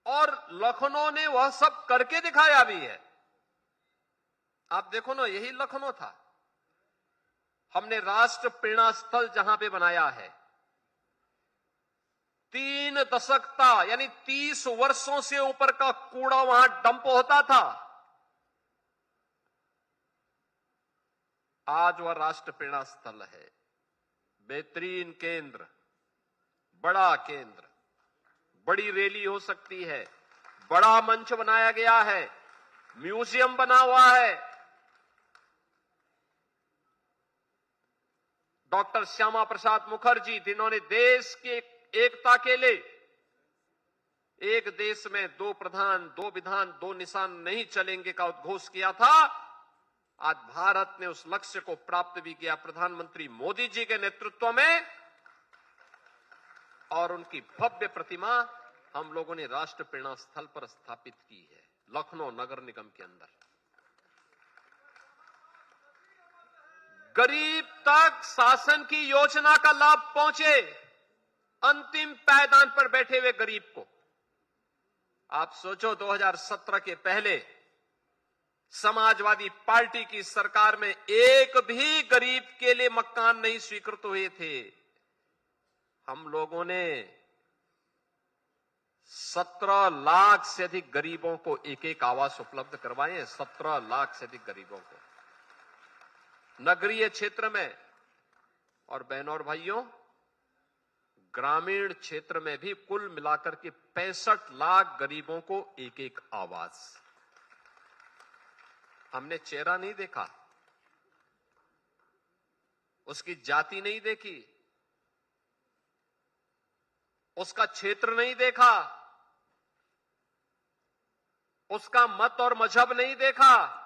और लखनऊ ने वह सब करके दिखाया भी है। आप देखो ना, यही लखनऊ था। हमने राष्ट्र प्रेरणा स्थल जहां पे बनाया है, 3 दशक था, यानी 30 वर्षों से ऊपर का कूड़ा वहां डंप होता था। आज वह राष्ट्र प्रेरणा स्थल है। बेहतरीन केंद्र, बड़ा केंद्र, बड़ी रैली हो सकती है, बड़ा मंच बनाया गया है, म्यूजियम बना हुआ है। डॉक्टर श्यामा प्रसाद मुखर्जी, जिन्होंने देश की एकता के लिए एक देश में 2 प्रधान 2 विधान 2 निशान नहीं चलेंगे का उद्घोष किया था, आज भारत ने उस लक्ष्य को प्राप्त भी किया प्रधानमंत्री मोदी जी के नेतृत्व में। और उनकी भव्य प्रतिमा हम लोगों ने राष्ट्र प्रेरणा स्थल पर स्थापित की है, लखनऊ नगर निगम के अंदर। गरीब तक शासन की योजना का लाभ पहुंचे, अंतिम पायदान पर बैठे हुए गरीब को। आप सोचो, 2017 के पहले समाजवादी पार्टी की सरकार में एक भी गरीब के लिए मकान नहीं स्वीकृत हुए थे। हम लोगों ने 17 लाख से अधिक गरीबों को एक आवास उपलब्ध करवाए हैं। 17 लाख से अधिक गरीबों को नगरीय क्षेत्र में, और बहनों और भाइयों, ग्रामीण क्षेत्र में भी कुल मिलाकर के 65 लाख गरीबों को एक आवास। हमने चेहरा नहीं देखा, उसकी जाति नहीं देखी, उसका क्षेत्र नहीं देखा, उसका मत और मजहब नहीं देखा।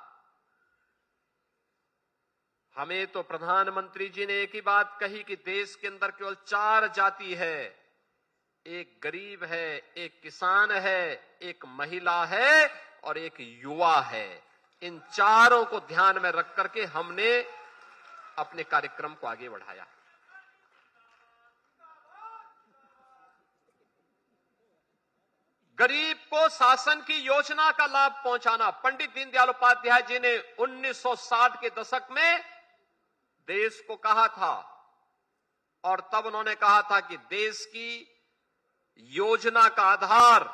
हमें तो प्रधानमंत्री जी ने एक ही बात कही कि देश के अंदर केवल 4 जाति है, एक गरीब है, एक किसान है, एक महिला है और एक युवा है। इन चारों को ध्यान में रख करके हमने अपने कार्यक्रम को आगे बढ़ाया। गरीब को शासन की योजना का लाभ पहुंचाना। पंडित दीनदयाल उपाध्याय जी ने 1960 के दशक में देश को कहा था, और तब उन्होंने कहा था कि देश की योजना का आधार,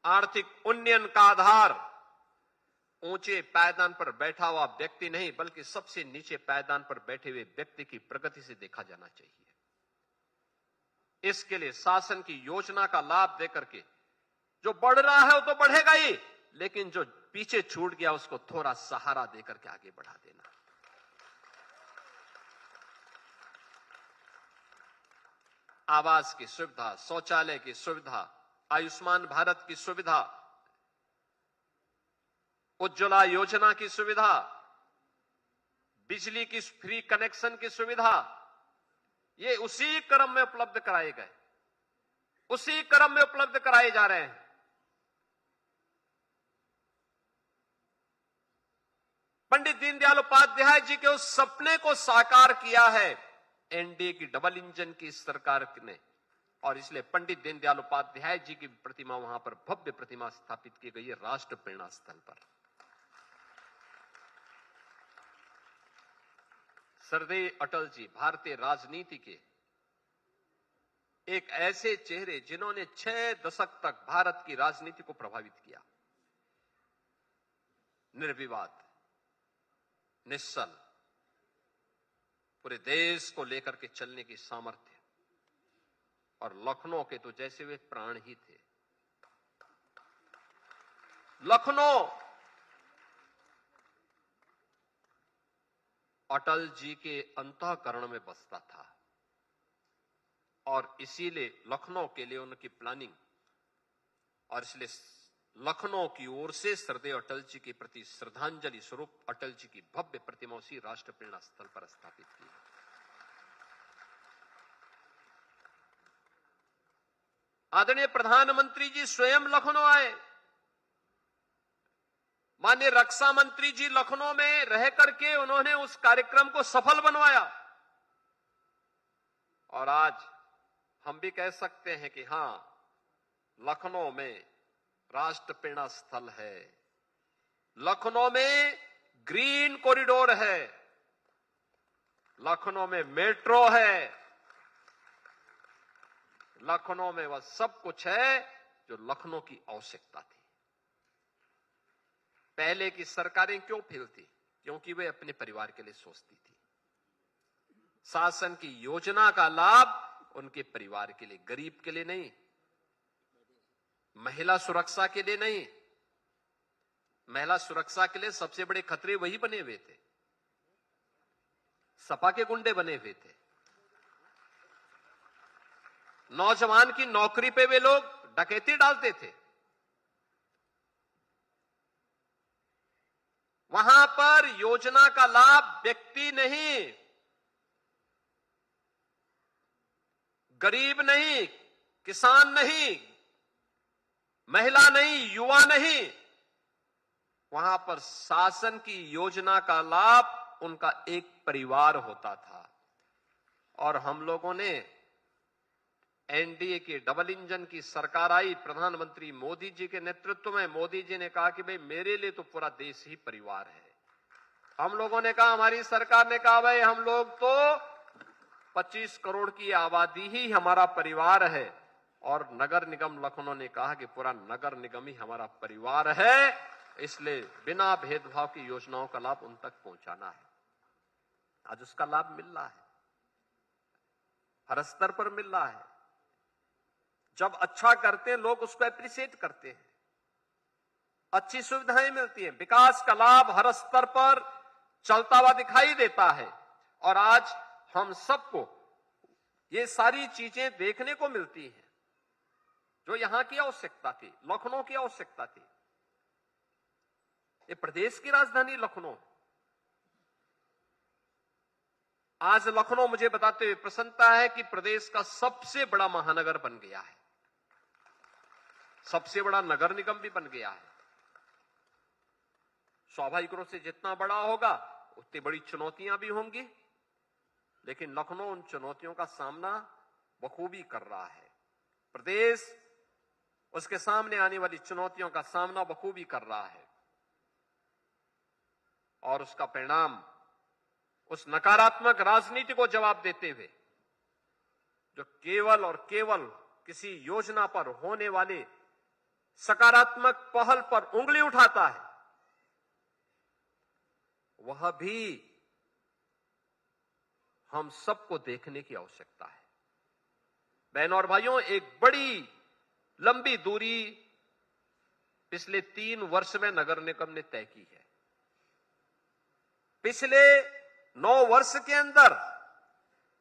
आर्थिक उन्नयन का आधार ऊंचे पायदान पर बैठा हुआ व्यक्ति नहीं, बल्कि सबसे नीचे पायदान पर बैठे हुए व्यक्ति की प्रगति से देखा जाना चाहिए। इसके लिए शासन की योजना का लाभ देकर के जो बढ़ रहा है वो तो बढ़ेगा ही, लेकिन जो पीछे छूट गया उसको थोड़ा सहारा देकर के आगे बढ़ा देना। आवास की सुविधा, शौचालय की सुविधा, आयुष्मान भारत की सुविधा, उज्ज्वला योजना की सुविधा, बिजली की फ्री कनेक्शन की सुविधा, ये उसी क्रम में उपलब्ध कराए गए, उसी क्रम में उपलब्ध कराए जा रहे हैं। पंडित दीनदयाल उपाध्याय जी के उस सपने को साकार किया है एनडीए की डबल इंजन की सरकार ने, और इसलिए पंडित दीनदयाल उपाध्याय जी की प्रतिमा वहां पर भव्य प्रतिमा स्थापित की गई है राष्ट्र प्रेरणा स्थल पर। सरदेय अटल जी भारतीय राजनीति के एक ऐसे चेहरे जिन्होंने 6 दशक तक भारत की राजनीति को प्रभावित किया। निर्विवाद, निश्चल, पूरे देश को लेकर के चलने की सामर्थ्य, और लखनऊ के तो जैसे वे प्राण ही थे। लखनऊ अटल जी के अंतःकरण में बसता था, और इसीलिए लखनऊ के लिए उनकी प्लानिंग, और इसलिए लखनऊ की ओर से सरदेय अटल जी के प्रति श्रद्धांजलि स्वरूप अटल जी की भव्य प्रतिमा उसी राष्ट्र प्रेरणा स्थल पर स्थापित की। आदरणीय प्रधानमंत्री जी स्वयं लखनऊ आए, माननीय रक्षा मंत्री जी लखनऊ में रह करके उन्होंने उस कार्यक्रम को सफल बनवाया, और आज हम भी कह सकते हैं कि हां, लखनऊ में राष्ट्रप्रेरणा स्थल है। लखनऊ में ग्रीन कॉरिडोर है, लखनऊ में मेट्रो है, लखनऊ में वह सब कुछ है जो लखनऊ की आवश्यकता थी। पहले की सरकारें क्यों फेल थी? क्योंकि वे अपने परिवार के लिए सोचती थी। शासन की योजना का लाभ उनके परिवार के लिए, गरीब के लिए नहीं, महिला सुरक्षा के लिए नहीं। महिला सुरक्षा के लिए सबसे बड़े खतरे वही बने हुए थे, सपा के गुंडे बने हुए थे। नौजवान की नौकरी पे वे लोग डकैती डालते थे। वहां पर योजना का लाभ व्यक्ति नहीं, गरीब नहीं, किसान नहीं, महिला नहीं, युवा नहीं, वहां पर शासन की योजना का लाभ उनका एक परिवार होता था। और हम लोगों ने एनडीए की डबल इंजन की सरकार आई, प्रधानमंत्री मोदी जी के नेतृत्व में। मोदी जी ने कहा कि भाई मेरे लिए तो पूरा देश ही परिवार है। हम लोगों ने कहा, हमारी सरकार ने कहा, भाई हम लोग तो 25 करोड़ की आबादी ही हमारा परिवार है। और नगर निगम लखनऊ ने कहा कि पूरा नगर निगम ही हमारा परिवार है, इसलिए बिना भेदभाव की योजनाओं का लाभ उन तक पहुंचाना है। आज उसका लाभ मिल रहा है, हर स्तर पर मिल रहा है। जब अच्छा करते हैं लोग उसको एप्रिशिएट करते हैं, अच्छी सुविधाएं मिलती हैं, विकास का लाभ हर स्तर पर चलता हुआ दिखाई देता है। और आज हम सबको ये सारी चीजें देखने को मिलती हैं जो यहां की आवश्यकता थी, लखनऊ की आवश्यकता थी। ये प्रदेश की राजधानी लखनऊ। आज लखनऊ मुझे बताते हुए प्रसन्नता है कि प्रदेश का सबसे बड़ा महानगर बन गया है, सबसे बड़ा नगर निगम भी बन गया है। स्वाभाविक रूप से जितना बड़ा होगा उतनी बड़ी चुनौतियां भी होंगी, लेकिन लखनऊ उन चुनौतियों का सामना बखूबी कर रहा है। प्रदेश उसके सामने आने वाली चुनौतियों का सामना बखूबी कर रहा है। और उसका परिणाम उस नकारात्मक राजनीति को जवाब देते हुए, जो केवल और केवल किसी योजना पर होने वाले सकारात्मक पहल पर उंगली उठाता है, वह भी हम सबको देखने की आवश्यकता है। बहनों और भाइयों, एक बड़ी लंबी दूरी पिछले 3 वर्ष में नगर निगम ने तय की है। पिछले 9 वर्ष के अंदर